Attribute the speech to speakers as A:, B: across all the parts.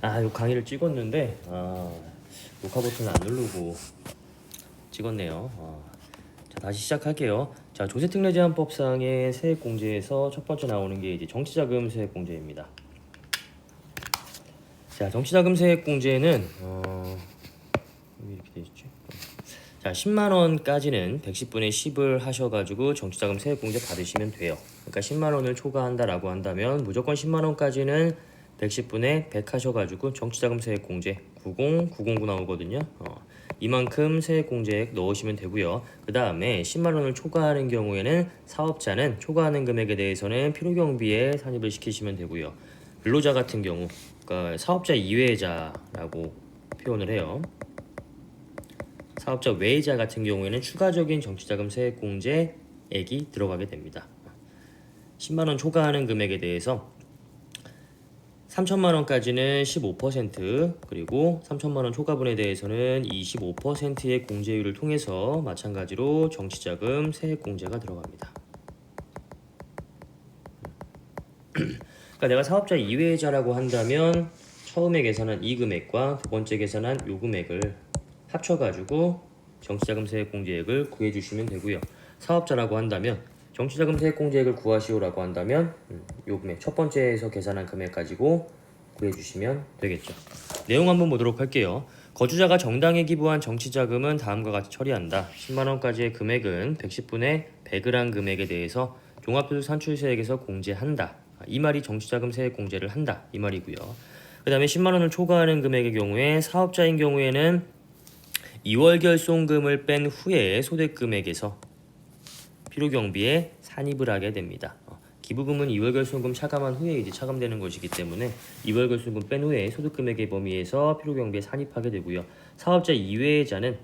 A: 요 강의를 찍었는데 녹화 버튼 안 누르고 찍었네요. 자, 다시 시작할게요. 자, 조세특례제한법상의 세액공제에서 첫 번째 나오는 게 이제 정치자금 세액공제입니다. 자, 정치자금 세액공제는 왜 이렇게 돼 있지? 자, 10만 원까지는 110분의 10을 하셔가지고 정치자금 세액공제 받으시면 돼요. 그러니까 10만 원을 초과한다라고 한다면 무조건 10만 원까지는 110분의 100 하셔가지고 정치자금 세액공제 90909 나오거든요. 이만큼 세액공제액 넣으시면 되고요. 그 다음에 10만 원을 초과하는 경우에는 사업자는 초과하는 금액에 대해서는 필요경비에 산입을 시키시면 되고요. 근로자 같은 경우, 그러니까 사업자 이외자라고 표현을 해요. 사업자 외자 같은 경우에는 추가적인 정치자금 세액공제액이 들어가게 됩니다. 10만 원 초과하는 금액에 대해서 3천만 원까지는 15%, 그리고 3천만 원 초과분에 대해서는 25%의 공제율을 통해서 마찬가지로 정치자금 세액공제가 들어갑니다. 그러니까 내가 사업자 이외자라고 한다면 처음에 계산한 이 금액과 두 번째 계산한 요 금액을 합쳐가지고 정치자금 세액공제액을 구해주시면 되고요. 사업자라고 한다면 정치자금 세액공제액을 구하시오라고 한다면 요 금액, 첫 번째에서 계산한 금액 가지고 구해주시면 되겠죠. 내용 한번 보도록 할게요. 거주자가 정당에 기부한 정치자금은 다음과 같이 처리한다. 10만원까지의 금액은 110분의 100을 한 금액에 대해서 종합소득 산출세액에서 공제한다. 이 말이 정치자금 세액공제를 한다. 이 말이고요. 그 다음에 10만원을 초과하는 금액의 경우에 사업자인 경우에는 2월 결손금을 뺀 후에 소득금액에서 필요경비에 산입을 하게 됩니다. 기부금은 2월 결손금 차감한 후에 이제 차감되는 것이기 때문에 2월 결손금 뺀 후에 소득금액의 범위에서 필요경비에 산입하게 되고요. 사업자 이외자는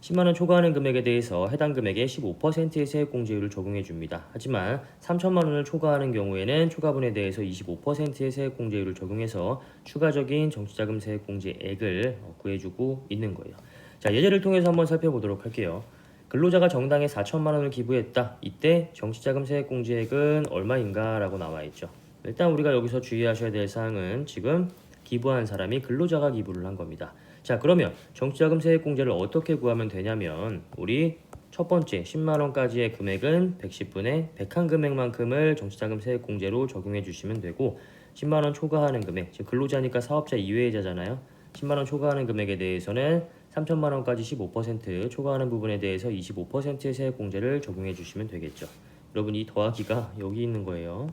A: 10만원 초과하는 금액에 대해서 해당 금액의 15%의 세액공제율을 적용해 줍니다. 하지만 3천만원을 초과하는 경우에는 초과분에 대해서 25%의 세액공제율을 적용해서 추가적인 정치자금 세액공제액을 구해주고 있는 거예요. 자, 예제를 통해서 한번 살펴보도록 할게요. 근로자가 정당에 4천만 원을 기부했다. 이때 정치자금 세액공제액은 얼마인가 라고 나와있죠. 일단 우리가 여기서 주의하셔야 될 사항은 지금 기부한 사람이 근로자가 기부를 한 겁니다. 자, 그러면 정치자금 세액공제를 어떻게 구하면 되냐면 우리 첫 번째 10만 원까지의 금액은 110분의 100한 금액만큼을 정치자금 세액공제로 적용해 주시면 되고 10만 원 초과하는 금액, 지금 근로자니까 사업자 이외자잖아요. 10만 원 초과하는 금액에 대해서는 3천만 원까지 15%, 초과하는 부분에 대해서 25%의 세액공제를 적용해 주시면 되겠죠. 여러분, 이 더하기가 여기 있는 거예요.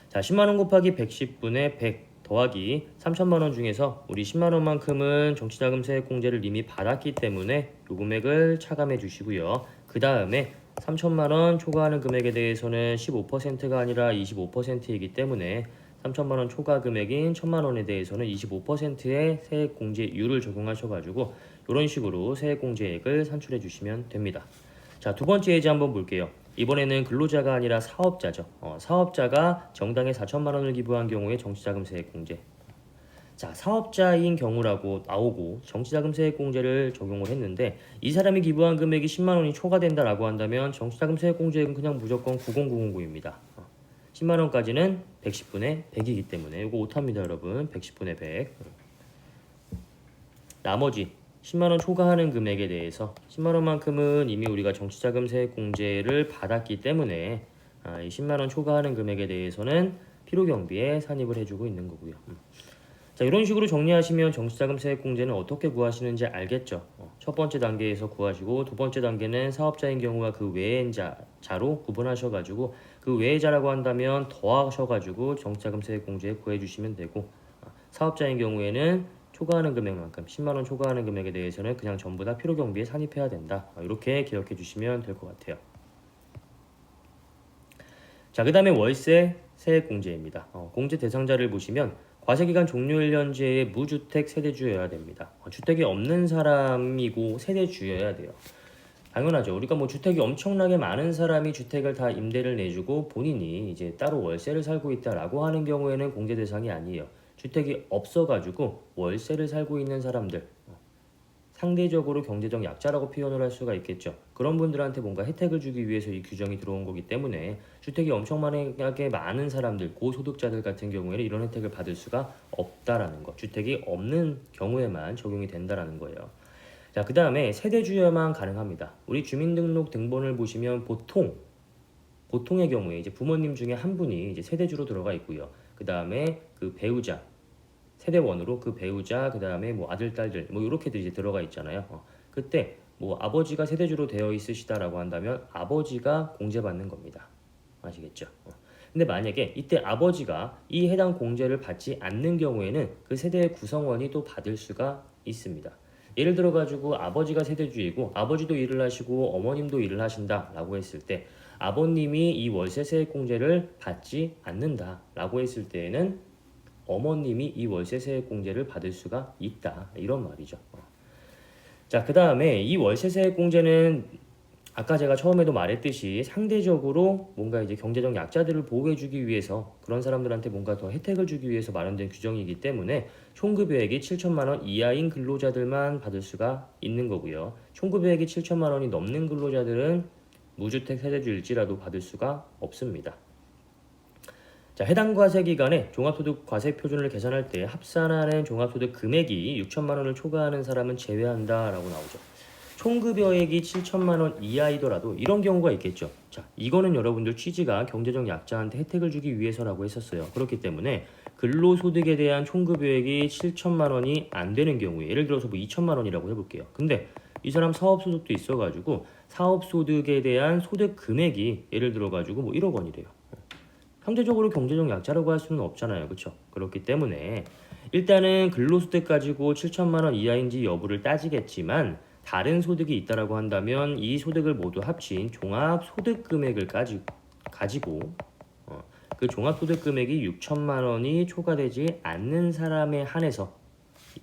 A: 자, 10만 원 곱하기 110분의 100 더하기 3천만 원 중에서 우리 10만 원만큼은 정치자금 세액공제를 이미 받았기 때문에 요 금액을 차감해 주시고요. 그 다음에 3천만 원 초과하는 금액에 대해서는 15%가 아니라 25%이기 때문에 3천만 원 초과 금액인 1천만 원에 대해서는 25%의 세액공제율을 적용하셔가지고 이런 식으로 세액공제액을 산출해 주시면 됩니다. 자, 두 번째 예제 한번 볼게요. 이번에는 근로자가 아니라 사업자죠. 사업자가 정당에 4천만 원을 기부한 경우에 정치자금 세액공제. 자, 사업자인 경우라고 나오고 정치자금 세액공제를 적용을 했는데 이 사람이 기부한 금액이 10만 원이 초과된다라고 한다면 정치자금 세액공제액은 그냥 무조건 90909입니다. 10만 원까지는 110분의 100이기 때문에 이거 오타입니다, 여러분. 110분의 100. 나머지 10만 원 초과하는 금액에 대해서 10만 원만큼은 이미 우리가 정치자금 세액공제를 받았기 때문에 이 10만 원 초과하는 금액에 대해서는 필요경비에 산입을 해주고 있는 거고요. 자, 이런 식으로 정리하시면 정치자금 세액공제는 어떻게 구하시는지 알겠죠? 첫 번째 단계에서 구하시고 두 번째 단계는 사업자인 경우와 그 외자로 구분하셔가지고 그 외자라고 한다면 더하셔가지고 정치자금 세액공제 구해주시면 되고 사업자인 경우에는 초과하는 금액만큼 10만 원 초과하는 금액에 대해서는 그냥 전부 다 필요경비에 산입해야 된다. 이렇게 기억해 주시면 될 것 같아요. 자, 그 다음에 월세 세액공제입니다. 공제 대상자를 보시면 과세기간 종료 1년제의 무주택 세대주여야 됩니다. 주택이 없는 사람이고 세대주여야 돼요. 당연하죠. 우리가 뭐 주택이 엄청나게 많은 사람이 주택을 다 임대를 내주고 본인이 이제 따로 월세를 살고 있다라고 하는 경우에는 공제 대상이 아니에요. 주택이 없어가지고 월세를 살고 있는 사람들, 상대적으로 경제적 약자라고 표현을 할 수가 있겠죠. 그런 분들한테 뭔가 혜택을 주기 위해서 이 규정이 들어온 거기 때문에 주택이 엄청나게 많은 사람들, 고소득자들 같은 경우에는 이런 혜택을 받을 수가 없다라는 거. 주택이 없는 경우에만 적용이 된다라는 거예요. 자, 그 다음에 세대주여만 가능합니다. 우리 주민등록 등본을 보시면 보통의 경우에 이제 부모님 중에 한 분이 이제 세대주로 들어가 있고요. 그 다음에 그 배우자, 세대원으로 그 배우자, 그 다음에 뭐 아들, 딸들, 뭐 이렇게들 이제 들어가 있잖아요. 그때 뭐 아버지가 세대주로 되어 있으시다라고 한다면 아버지가 공제받는 겁니다. 아시겠죠? 근데 만약에 이때 아버지가 이 해당 공제를 받지 않는 경우에는 그 세대의 구성원이 또 받을 수가 있습니다. 예를 들어 가지고 아버지가 세대주이고 아버지도 일을 하시고 어머님도 일을 하신다라고 했을 때 아버님이 이 월세 세액 공제를 받지 않는다라고 했을 때에는 어머님이 이 월세 세액 공제를 받을 수가 있다 이런 말이죠. 자, 그 다음에 이 월세 세액 공제는 아까 제가 처음에도 말했듯이 상대적으로 뭔가 이제 경제적 약자들을 보호해주기 위해서 그런 사람들한테 뭔가 더 혜택을 주기 위해서 마련된 규정이기 때문에 총급여액이 7천만 원 이하인 근로자들만 받을 수가 있는 거고요. 총급여액이 7천만 원이 넘는 근로자들은 무주택 세대주일지라도 받을 수가 없습니다. 자, 해당 과세 기간에 종합소득 과세 표준을 계산할 때 합산하는 종합소득 금액이 6천만 원을 초과하는 사람은 제외한다라고 나오죠. 총급여액이 7천만 원 이하이더라도 이런 경우가 있겠죠. 자, 이거는 여러분들 취지가 경제적 약자한테 혜택을 주기 위해서라고 했었어요. 그렇기 때문에 근로소득에 대한 총급여액이 7천만 원이 안 되는 경우에 예를 들어서 뭐 2천만 원이라고 해볼게요. 근데 이 사람 사업소득도 있어가지고 사업소득에 대한 소득 금액이 예를 들어가지고 뭐 1억 원이래요. 상대적으로 경제적 약자라고 할 수는 없잖아요. 그렇죠? 그렇기 때문에 일단은 근로소득 가지고 7천만 원 이하인지 여부를 따지겠지만 다른 소득이 있다라고 한다면 이 소득을 모두 합친 종합소득금액을 가지고 그 종합소득금액이 6천만 원이 초과되지 않는 사람에 한해서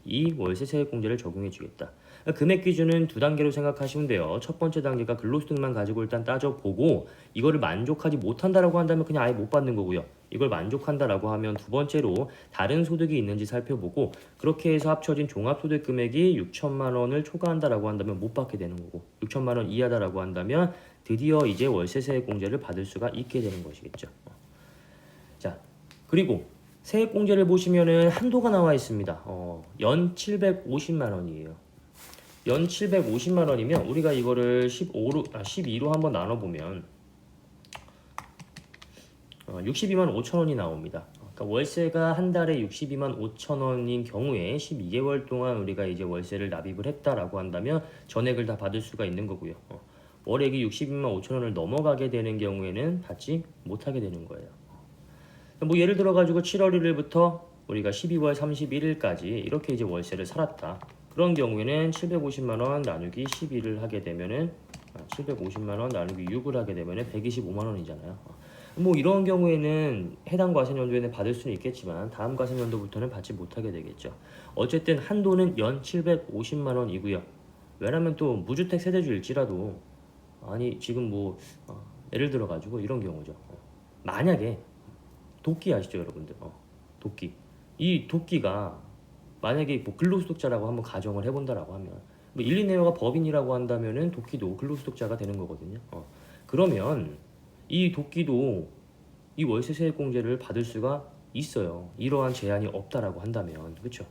A: 이 월세세액공제를 적용해주겠다. 금액 기준은 두 단계로 생각하시면 돼요. 첫 번째 단계가 근로소득만 가지고 일단 따져보고 이거를 만족하지 못한다라고 한다면 그냥 아예 못 받는 거고요. 이걸 만족한다라고 하면 두 번째로 다른 소득이 있는지 살펴보고 그렇게 해서 합쳐진 종합소득 금액이 6천만 원을 초과한다라고 한다면 못 받게 되는 거고 6천만 원 이하다라고 한다면 드디어 이제 월세세액 공제를 받을 수가 있게 되는 것이겠죠. 자, 그리고 세액 공제를 보시면은 한도가 나와 있습니다. 연 750만 원이에요. 연 750만 원이면 우리가 이거를 12로 한번 나눠보면 62만 5천 원이 나옵니다. 그러니까 월세가 한 달에 62만 5천 원인 경우에 12개월 동안 우리가 이제 월세를 납입을 했다라고 한다면 전액을 다 받을 수가 있는 거고요. 월액이 62만 5천 원을 넘어가게 되는 경우에는 받지 못하게 되는 거예요. 뭐 예를 들어 가지고 7월 1일부터 우리가 12월 31일까지 이렇게 이제 월세를 살았다. 그런 경우에는 750만 원 나누기 12를 하게 되면은 750만 원 나누기 6을 하게 되면은 125만 원이잖아요. 뭐 이런 경우에는 해당 과세연도에는 받을 수는 있겠지만 다음 과세연도부터는 받지 못하게 되겠죠. 어쨌든 한도는 연 750만 원이고요. 왜냐면 또 무주택 세대주일지라도 아니 지금 뭐 예를 들어 가지고 이런 경우죠. 만약에 도끼 아시죠 여러분들? 도끼. 이 도끼가 만약에 뭐 근로소득자라고 한번 가정을 해본다라고 하면 뭐 1, 2내외가 법인이라고 한다면은 도끼도 근로소득자가 되는 거거든요. 그러면 이 도끼도 이 월세세액 공제를 받을 수가 있어요. 이러한 제한이 없다라고 한다면 그렇죠?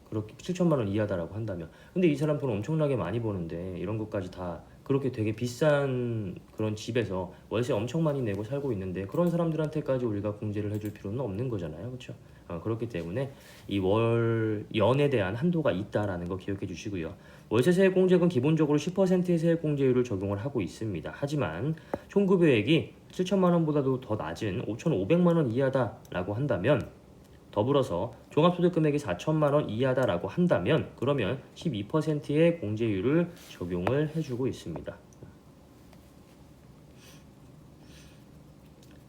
A: 그렇게 7천만 원 이하다라고 한다면 근데 이 사람 돈 엄청나게 많이 버는데 이런 것까지 다 그렇게 되게 비싼 그런 집에서 월세 엄청 많이 내고 살고 있는데 그런 사람들한테까지 우리가 공제를 해줄 필요는 없는 거잖아요. 그렇죠? 그렇기 때문에 이 연에 대한 한도가 있다라는 거 기억해 주시고요. 월세 세액 공제액은 기본적으로 10%의 세액 공제율을 적용을 하고 있습니다. 하지만 총급여액이 7천만 원보다도 더 낮은 5,500만 원 이하다라고 한다면 더불어서 종합소득 금액이 4천만 원 이하다라고 한다면 그러면 12%의 공제율을 적용을 해주고 있습니다.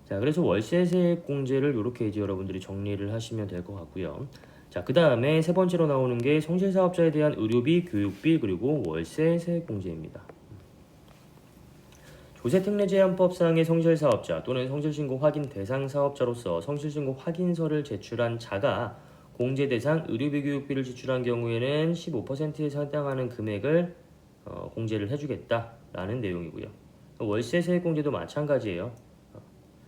A: 자, 그래서 월세세액 공제를 이렇게 이제 여러분들이 정리를 하시면 될 것 같고요. 자, 그 다음에 세 번째로 나오는 게 성실사업자에 대한 의료비, 교육비 그리고 월세세액 공제입니다. 조세특례제한법상의 성실사업자 또는 성실신고 확인 대상 사업자로서 성실신고 확인서를 제출한 자가 공제 대상 의료비 교육비를 지출한 경우에는 15%에 해당하는 금액을 공제를 해주겠다라는 내용이고요. 월세 세액 공제도 마찬가지예요.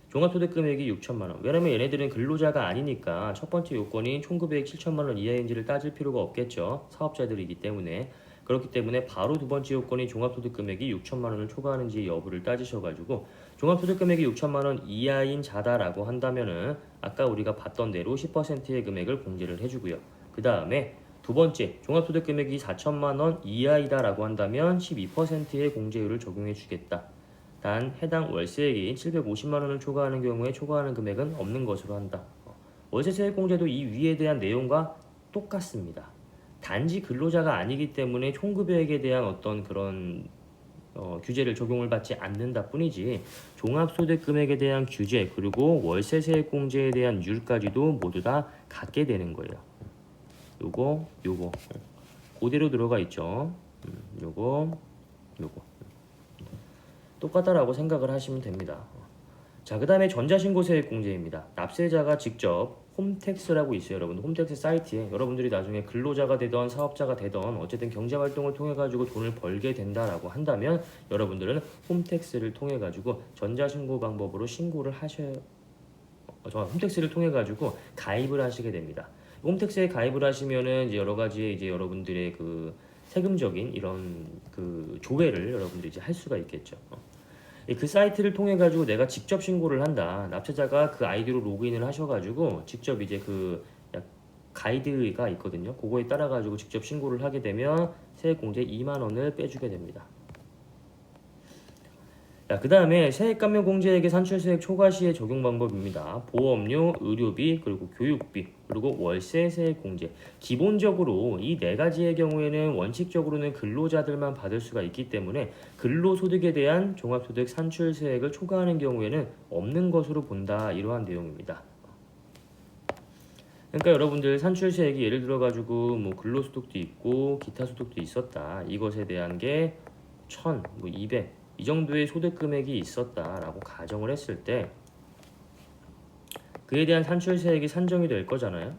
A: 종합소득 금액이 6천만 원. 왜냐면 얘네들은 근로자가 아니니까 첫 번째 요건인 총급액 7천만 원 이하인지를 따질 필요가 없겠죠. 사업자들이기 때문에. 그렇기 때문에 바로 두 번째 요건인 종합소득 금액이 6천만 원을 초과하는지 여부를 따지셔가지고 종합소득 금액이 6천만 원 이하인 자다라고 한다면은 아까 우리가 봤던 대로 10%의 금액을 공제를 해주고요. 그 다음에 두 번째 종합소득 금액이 4천만 원 이하이다라고 한다면 12%의 공제율을 적용해 주겠다. 단 해당 월세액이 750만 원을 초과하는 경우에 초과하는 금액은 없는 것으로 한다. 월세 세액 공제도 이 위에 대한 내용과 똑같습니다. 단지 근로자가 아니기 때문에 총급여액에 대한 어떤 그런 규제를 적용을 받지 않는다 뿐이지 종합소득 금액에 대한 규제 그리고 월세 세액 공제에 대한 율까지도 모두 다 같게 되는 거예요. 요거 그대로 들어가 있죠. 요거 똑같다라고 생각을 하시면 됩니다. 자, 그 다음에 전자신고세액 공제입니다. 납세자가 직접 홈택스라고 있어요. 여러분 홈택스 사이트에 여러분들이 나중에 근로자가 되던 사업자가 되던 어쨌든 경제활동을 통해 가지고 돈을 벌게 된다라고 한다면 여러분들은 홈택스를 통해 가지고 전자신고 방법으로 신고를 홈택스를 통해 가지고 가입을 하시게 됩니다. 홈택스에 가입을 하시면은 이제 여러 가지 이제 여러분들의 그 세금적인 이런 그 조회를 여러분들이 이제 할 수가 있겠죠. 그 사이트를 통해 가지고 내가 직접 신고를 한다. 납세자가 그 아이디로 로그인을 하셔가지고 직접 이제 그 가이드가 있거든요. 그거에 따라 가지고 직접 신고를 하게 되면 세액 공제 2만 원을 빼주게 됩니다. 자, 그 다음에 세액 감면 공제액의 산출세액 초과 시의 적용 방법입니다. 보험료, 의료비, 그리고 교육비, 그리고 월세 세액 공제. 기본적으로 이 네 가지의 경우에는 원칙적으로는 근로자들만 받을 수가 있기 때문에 근로소득에 대한 종합소득 산출세액을 초과하는 경우에는 없는 것으로 본다. 이러한 내용입니다. 그러니까 여러분들 산출세액이 예를 들어 가지고 뭐 근로소득도 있고 기타 소득도 있었다. 이것에 대한 게 1000, 뭐 200. 이 정도의 소득 금액이 있었다라고 가정을 했을 때 그에 대한 산출세액이 산정이 될 거잖아요.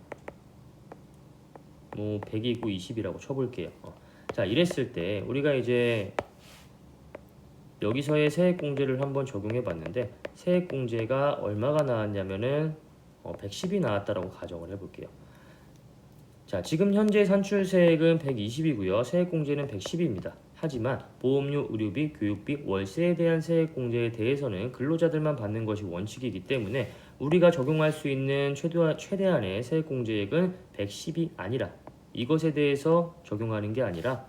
A: 뭐 100이고 20이라고 쳐볼게요. 자, 이랬을 때 우리가 이제 여기서의 세액공제를 한번 적용해 봤는데 세액공제가 얼마가 나왔냐면은 110이 나왔다라고 가정을 해볼게요. 자, 지금 현재 산출세액은 120이고요. 세액공제는 110입니다. 하지만 보험료, 의료비, 교육비, 월세에 대한 세액공제에 대해서는 근로자들만 받는 것이 원칙이기 때문에 우리가 적용할 수 있는 최대한의 세액공제액은 110이 아니라 이것에 대해서 적용하는 게 아니라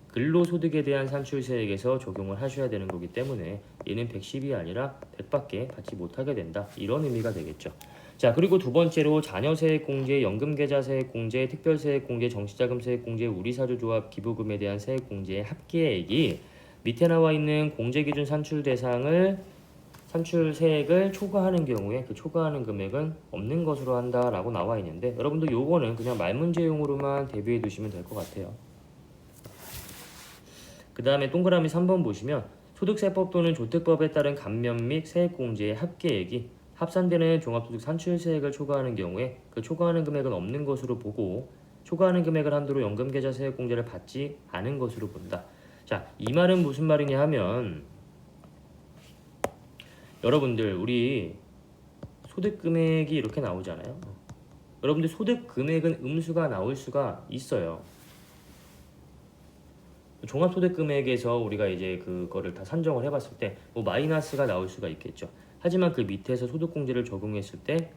A: 근로소득에 대한 산출세액에서 적용을 하셔야 되는 거기 때문에 얘는 110이 아니라 100밖에 받지 못하게 된다. 이런 의미가 되겠죠. 자, 그리고 두 번째로 자녀세액공제, 연금계좌세액공제, 특별세액공제, 정치자금세액공제, 우리사주조합 기부금에 대한 세액공제의 합계액이 밑에 나와 있는 공제기준 산출 대상을 산출세액을 초과하는 경우에 그 초과하는 금액은 없는 것으로 한다라고 나와 있는데 여러분들 요거는 그냥 말문제용으로만 대비해 두시면 될 것 같아요. 그 다음에 동그라미 3번 보시면 소득세법 또는 조특법에 따른 감면 및 세액공제의 합계액이 합산되는 종합소득 산출세액을 초과하는 경우에 그 초과하는 금액은 없는 것으로 보고 초과하는 금액을 한도로 연금계좌 세액공제를 받지 않은 것으로 본다. 자, 이 말은 무슨 말이냐 하면 여러분들 우리 소득금액이 이렇게 나오잖아요. 여러분들 소득금액은 음수가 나올 수가 있어요. 종합소득금액에서 우리가 이제 그거를 다 산정을 해봤을 때 뭐 마이너스가 나올 수가 있겠죠. 하지만 그 밑에서 소득공제를 적용했을 때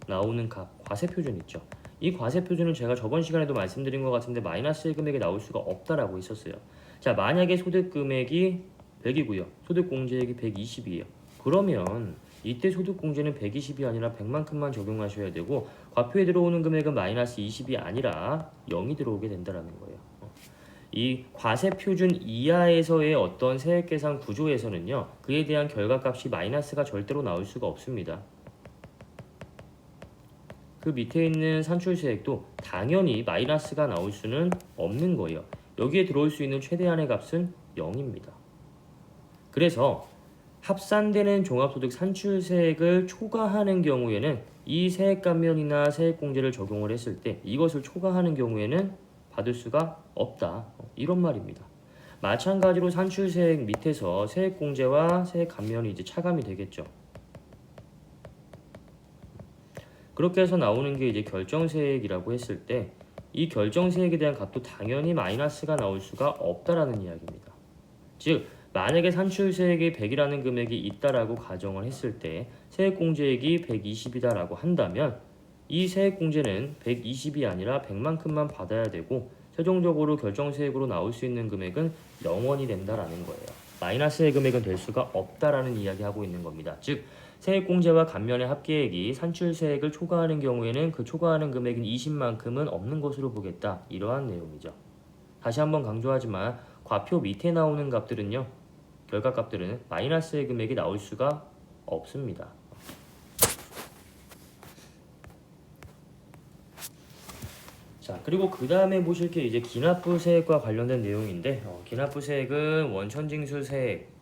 A: 나오는 값, 과세표준 있죠. 이 과세표준은 제가 저번 시간에도 말씀드린 것 같은데 마이너스의 금액이 나올 수가 없다라고 했었어요. 자, 만약에 소득금액이 100이고요. 소득공제액이 120이에요. 그러면 이때 소득공제는 120이 아니라 100만큼만 적용하셔야 되고 과표에 들어오는 금액은 마이너스 20이 아니라 0이 들어오게 된다는 거예요. 이 과세표준 이하에서의 어떤 세액계산 구조에서는요. 그에 대한 결과값이 마이너스가 절대로 나올 수가 없습니다. 그 밑에 있는 산출세액도 당연히 마이너스가 나올 수는 없는 거예요. 여기에 들어올 수 있는 최대한의 값은 0입니다. 그래서 합산되는 종합소득 산출세액을 초과하는 경우에는 이 세액감면이나 세액공제를 적용을 했을 때 이것을 초과하는 경우에는 받을 수가 없다. 이런 말입니다. 마찬가지로 산출세액 밑에서 세액공제와 세액감면이 이제 차감이 되겠죠. 그렇게 해서 나오는 게 이제 결정세액이라고 했을 때 이 결정세액에 대한 값도 당연히 마이너스가 나올 수가 없다라는 이야기입니다. 즉 만약에 산출세액이 100이라는 금액이 있다라고 가정을 했을 때 세액공제액이 120이다라고 한다면 이 세액공제는 120이 아니라 100만큼만 받아야 되고 최종적으로 결정세액으로 나올 수 있는 금액은 0원이 된다라는 거예요. 마이너스의 금액은 될 수가 없다라는 이야기하고 있는 겁니다. 즉 세액공제와 감면의 합계액이 산출세액을 초과하는 경우에는 그 초과하는 금액인 20만큼은 없는 것으로 보겠다. 이러한 내용이죠. 다시 한번 강조하지만 과표 밑에 나오는 값들은요. 결과값들은 마이너스의 금액이 나올 수가 없습니다. 자, 그리고 그 다음에 보실 게 이제 기납부세액과 관련된 내용인데 기납부세액은 원천징수세액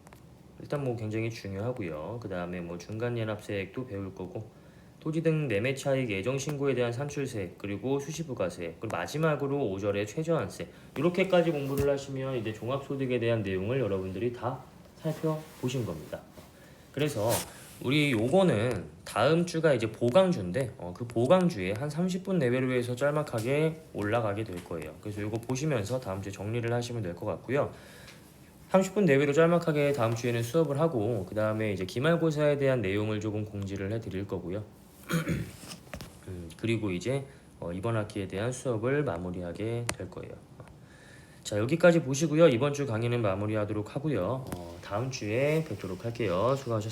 A: 일단 뭐 굉장히 중요하고요. 그 다음에 뭐 중간연합세액도 배울 거고 토지 등 매매 차익 예정 신고에 대한 산출세액 그리고 수시부가세액 그리고 마지막으로 5절의 최저한세 이렇게까지 공부를 하시면 이제 종합소득에 대한 내용을 여러분들이 다 살펴보신 겁니다. 그래서 우리 요거는 다음 주가 이제 보강주인데 그 보강주에 한 30분 내외로 해서 짤막하게 올라가게 될 거예요. 그래서 요거 보시면서 다음 주에 정리를 하시면 될 것 같고요. 30분 내외로 짤막하게 다음 주에는 수업을 하고 그 다음에 이제 기말고사에 대한 내용을 조금 공지를 해드릴 거고요. 그리고 이제 이번 학기에 대한 수업을 마무리하게 될 거예요. 자 여기까지 보시고요. 이번 주 강의는 마무리하도록 하고요. 다음 주에 뵙도록 할게요. 수고하셨습니다.